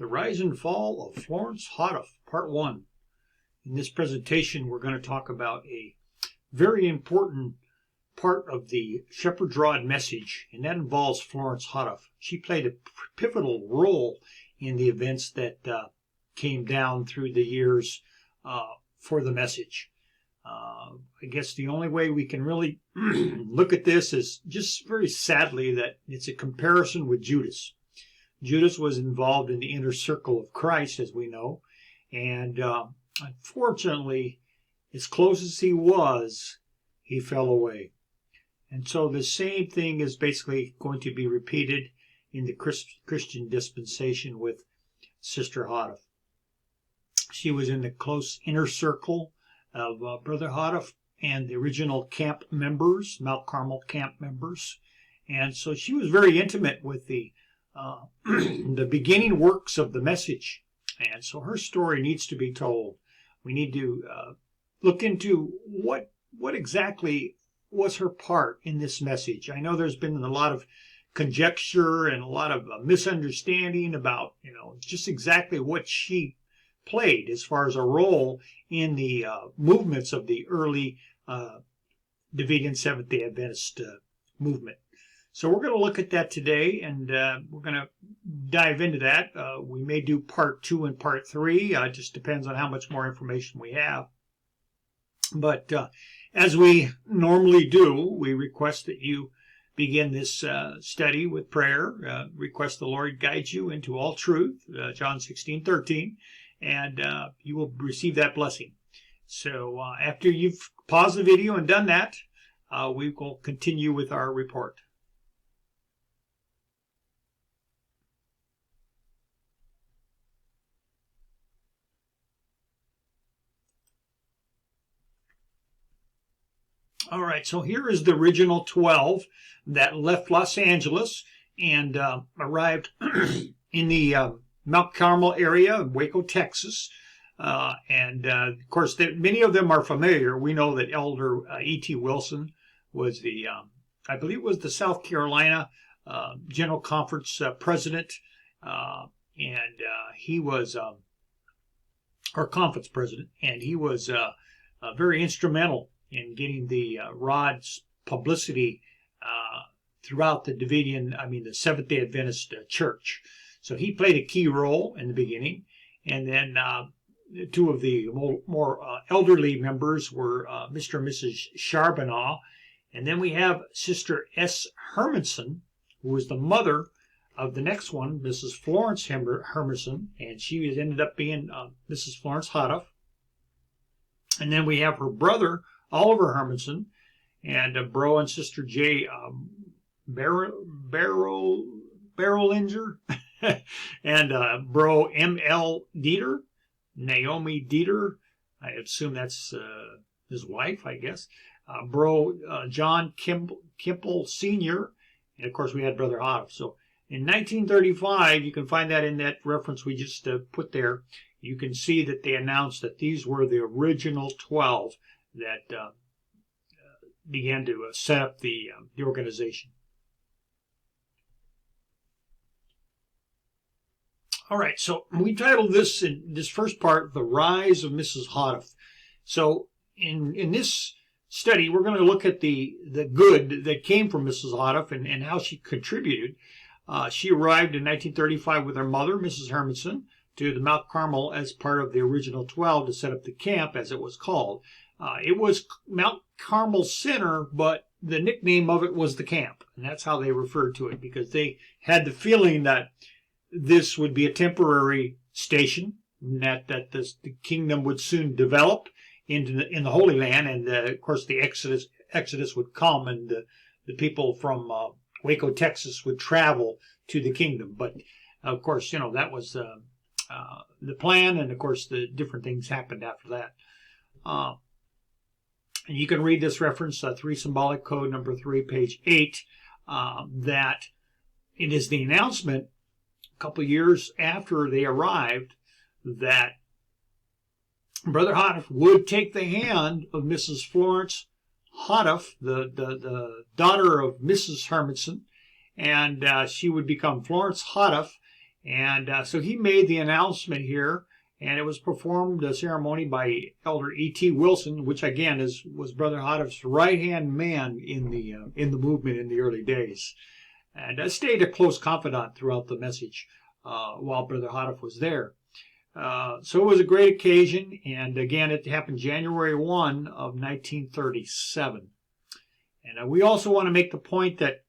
The Rise and Fall of Florence Houteff, Part 1. In this presentation, we're going to talk about a very important part of the Shepherd's Rod message, and that involves Florence Houteff. She played a pivotal role in the events that came down through the years for the message. I guess the only way we can really look at this is just very sadly that it's a comparison with Judas. Judas was involved in the inner circle of Christ, as we know, and unfortunately, as close as he was, he fell away. And so the same thing is basically going to be repeated in the Christian dispensation with Sister Houteff. She was in the close inner circle of Brother Houteff and the original camp members, Mount Carmel camp members. And so she was very intimate with the beginning works of the message. And so her story needs to be told. We need to look into what exactly was her part in this message. I know there's been a lot of conjecture and a lot of misunderstanding about, just exactly what she played as far as a role in the movements of the early Davidian Seventh-day Adventist movement. So we're going to look at that today, and we're going to dive into that. We may do part 2 and part 3. It just depends on how much more information we have. But as we normally do, we request that you begin this study with prayer. Request the Lord guide you into all truth, John 16:13, and you will receive that blessing. So after you've paused the video and done that, we will continue with our report. All right, so here is the original 12 that left Los Angeles and arrived in the Mount Carmel area of Waco, Texas. Of course, many of them are familiar. We know that Elder E.T. Wilson was I believe it was the South Carolina General Conference president, he was our conference president, and he was very instrumental in getting the Rod's publicity throughout the Seventh-day Adventist church. So he played a key role in the beginning. And then two of the more elderly members were Mr. and Mrs. Charbonneau. And then we have Sister S. Hermanson, who was the mother of the next one, Mrs. Florence Hermanson, and she ended up being Mrs. Florence Houteff. And then we have her brother, Oliver Hermanson, and Bro and Sister J. Barrelinger, and Bro M.L. Dieter, Naomi Dieter. I assume that's his wife, I guess. Bro John Kimple Sr., and of course we had Brother Houteff. So in 1935, you can find that in that reference we just put there. You can see that they announced that these were the original 12 that began to set up the organization. All right, so we titled this in this first part, The Rise of Mrs. Houteff. So in this study, we're going to look at the good that came from Mrs. Houteff and how she contributed. She arrived in 1935 with her mother, Mrs. Hermanson, to the Mount Carmel as part of the original 12 to set up the camp, as it was called. It was Mount Carmel Center, but the nickname of it was the camp, and that's how they referred to it, because they had the feeling that this would be a temporary station, and that the kingdom would soon develop in the Holy Land, and of course the Exodus would come, and the people from Waco, Texas would travel to the kingdom. But of course, that was the plan, and of course the different things happened after that. And you can read this reference, 3 Symbolic Code number 3, page 8, that it is the announcement a couple years after they arrived that Brother Houteff would take the hand of Mrs. Florence Houteff, the daughter of Mrs. Hermanson, and she would become Florence Houteff, And so he made the announcement here, and it was performed, a ceremony by Elder E.T. Wilson, which again was Brother Houteff's right-hand man in the movement in the early days, and stayed a close confidant throughout the message while Brother Houteff was there. So it was a great occasion, and again, it happened January 1 of 1937. And we also want to make the point that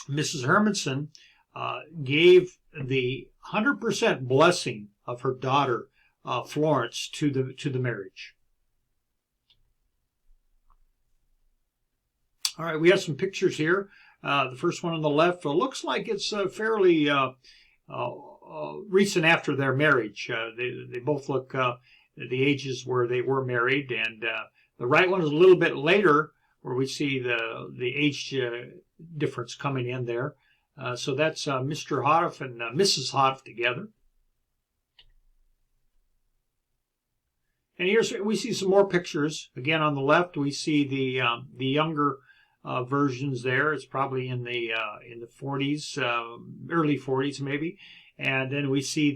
Mrs. Hermanson gave the 100% blessing of her daughter, Florence, to the marriage. All right, we have some pictures here. The first one on the left looks like it's fairly recent after their marriage. They both look the ages where they were married, and the right one is a little bit later, where we see the age difference coming in there. So that's Mr. Houteff and Mrs. Houteff together. And here we see some more pictures. Again, on the left, we see the younger versions there. It's probably in the 40s, early 40s maybe. And then we see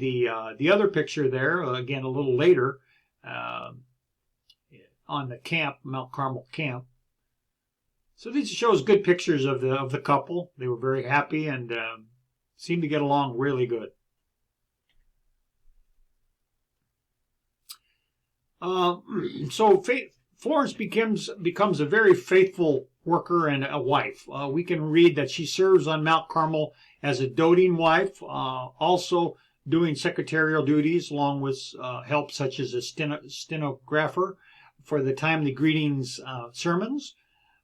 the other picture there, again a little later, on the camp, Mount Carmel camp. So this shows good pictures of the couple. They were very happy and seemed to get along really good. So Florence becomes a very faithful worker and a wife. We can read that she serves on Mount Carmel as a doting wife, also doing secretarial duties along with help such as a stenographer for the timely greetings sermons.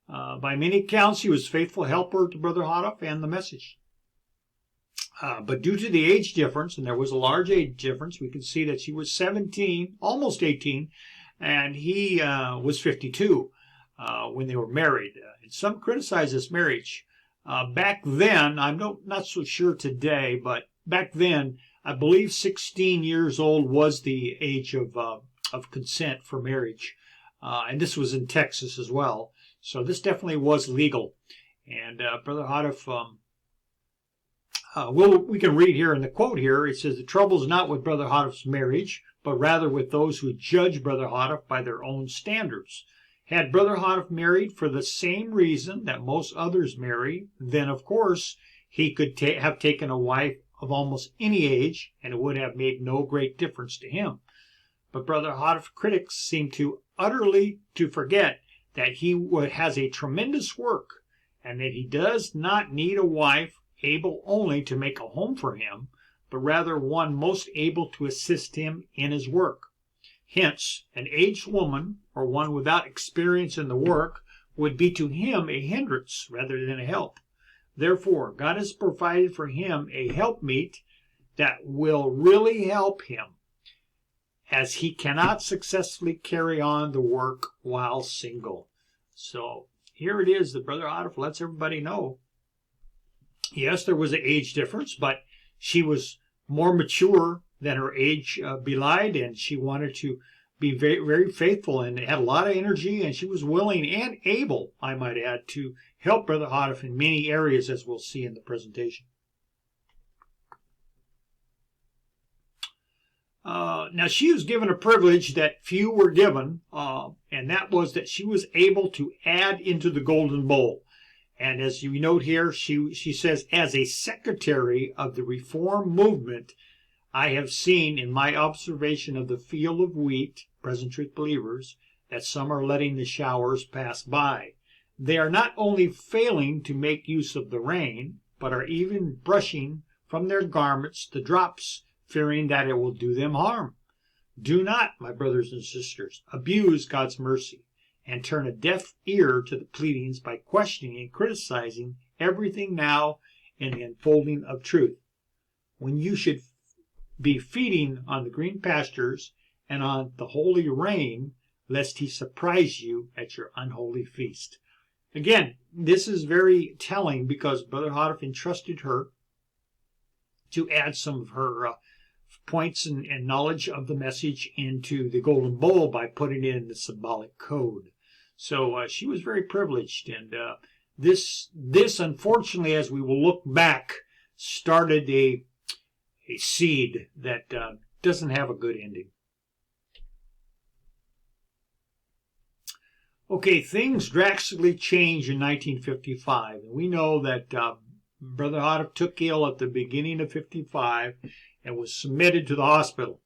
By many accounts, she was a faithful helper to Brother Houteff and the message. But due to the age difference, and there was a large age difference, we can see that she was 17, almost 18, and he was 52 when they were married. And some criticize this marriage. Back then, I'm not so sure today, but back then, I believe 16 years old was the age of consent for marriage. And this was in Texas as well. So this definitely was legal. And Brother Houteff, we can read here in the quote here, it says, "The trouble is not with Brother Houteff's marriage, but rather with those who judge Brother Houteff by their own standards. Had Brother Houteff married for the same reason that most others marry, then of course he could have taken a wife of almost any age, and it would have made no great difference to him. But Brother Houteff critics seem to utterly to forget that he has a tremendous work, and that he does not need a wife able only to make a home for him, but rather one most able to assist him in his work. Hence, an aged woman, or one without experience in the work, would be to him a hindrance rather than a help. Therefore, God has provided for him a helpmeet that will really help him, as he cannot successfully carry on the work while single." So here it is that Brother Houteff lets everybody know. Yes, there was an age difference, but she was more mature than her age belied, and she wanted to be very, very faithful and had a lot of energy, and she was willing and able, I might add, to help Brother Houteff in many areas, as we'll see in the presentation. Now, she was given a privilege that few were given, and that was that she was able to add into the golden bowl. And as you note here, she says, "As a secretary of the Reform movement, I have seen in my observation of the field of wheat, present truth believers, that some are letting the showers pass by. They are not only failing to make use of the rain, but are even brushing from their garments the drops, fearing that it will do them harm. Do not, my brothers and sisters, abuse God's mercy and turn a deaf ear to the pleadings by questioning and criticizing everything now in the unfolding of truth, when you should be feeding on the green pastures and on the holy rain, lest he surprise you at your unholy feast." Again, this is very telling because Brother Houteff entrusted her to add some of her points and knowledge of the message into the golden bowl by putting it in the symbolic code. So she was very privileged, and this unfortunately, as we will look back, started seed that doesn't have a good ending. Okay, things drastically changed in 1955. We know that Brother Houteff took ill at the beginning of 55 and was submitted to the hospital.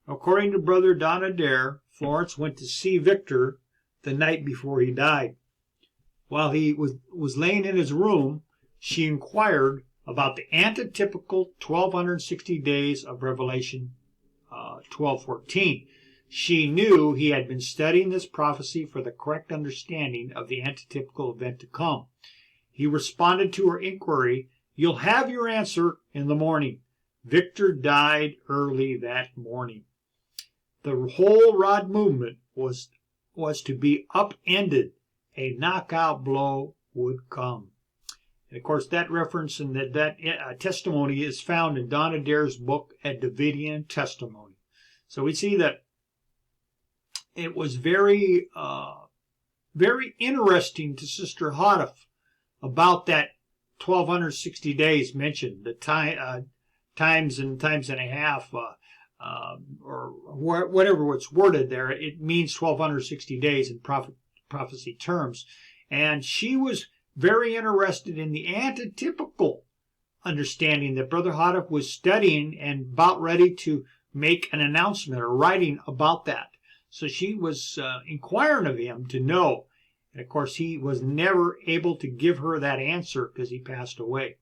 According to Brother Don Adair, Florence went to see Victor the night before he died. While he was laying in his room, she inquired about the antitypical 1260 days of Revelation 12:14. She knew he had been studying this prophecy for the correct understanding of the antitypical event to come. He responded to her inquiry, "You'll have your answer in the morning." Victor died early that morning. The whole rod movement was to be upended. A knockout blow would come. And of course, that reference and that testimony is found in Don Adair's book, A Davidian Testimony. So we see that it was very interesting to Sister Houteff about that 1260 days mentioned, the times and a half, or whatever it's worded there. It means 1260 days in prophecy terms. And she was very interested in the antitypical understanding that Brother Houteff was studying and about ready to make an announcement or writing about that. So she was inquiring of him to know. And of course, he was never able to give her that answer because he passed away.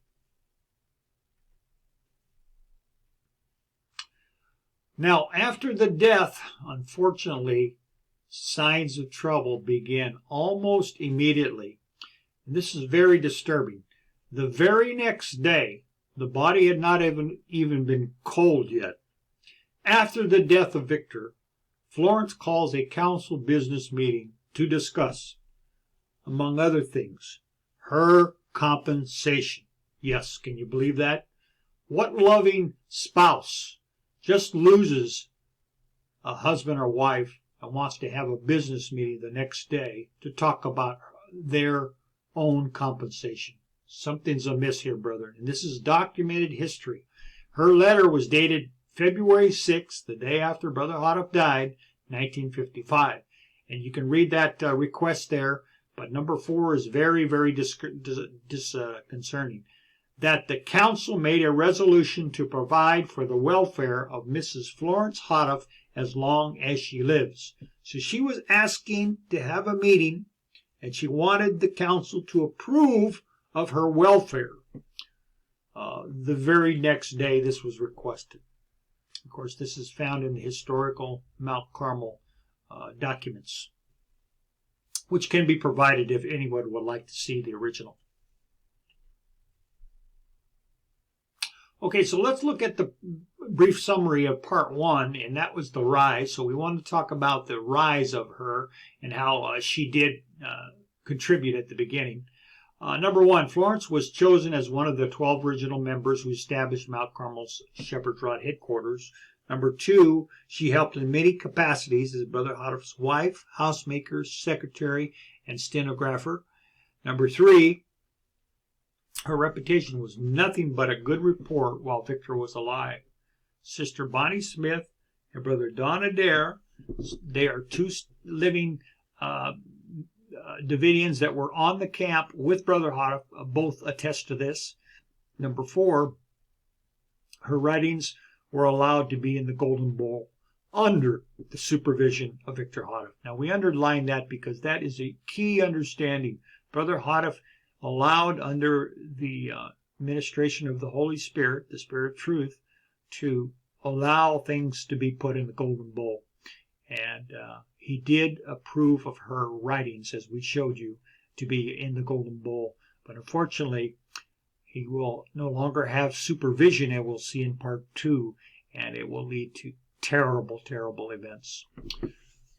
Now, after the death, unfortunately, signs of trouble began almost immediately. And this is very disturbing. The very next day, the body had not even been cold yet. After the death of Victor, Florence calls a council business meeting to discuss, among other things, her compensation. Yes, can you believe that? What loving spouse just loses a husband or wife and wants to have a business meeting the next day to talk about their own compensation? Something's amiss here, brethren, and this is documented history. Her letter was dated February 6th, the day after Brother Houteff died, 1955. And you can read that request there, but number 4 is very, very concerning. That the council made a resolution to provide for the welfare of Mrs. Florence Houteff as long as she lives. So she was asking to have a meeting, and she wanted the council to approve of her welfare. The very next day this was requested. Of course, this is found in the historical Mount Carmel documents, which can be provided if anyone would like to see the original. Okay, so let's look at the brief summary of part 1, and that was the rise. So we want to talk about the rise of her and how she did contribute at the beginning. Number 1, Florence was chosen as one of the 12 original members who established Mount Carmel's Shepherd's Rod headquarters. Number 2, she helped in many capacities as Brother Houteff's wife, housemaker, secretary, and stenographer. Number 3, her reputation was nothing but a good report while Victor was alive. Sister Bonnie Smith and Brother Don Adair, they are 2 living Davidians that were on the camp with Brother Houteff, both attest to this. Number 4, her writings were allowed to be in the Golden Bowl under the supervision of Victor Houteff. Now we underline that because that is a key understanding. Brother Houteff allowed, under the administration of the Holy Spirit, the Spirit of Truth, to allow things to be put in the Golden Bowl. And he did approve of her writings, as we showed you, to be in the Golden Bowl. But unfortunately, he will no longer have supervision, as we'll see in part 2, and it will lead to terrible, terrible events.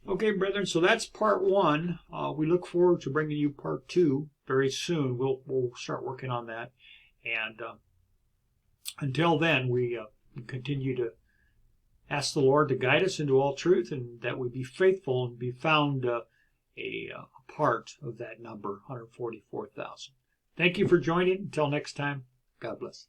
Okay, brethren, so that's part 1. We look forward to bringing you part 2 very soon. We'll start working on that. And until then, we continue to ask the Lord to guide us into all truth, and that we be faithful and be found a part of that number, 144,000. Thank you for joining. Until next time, God bless.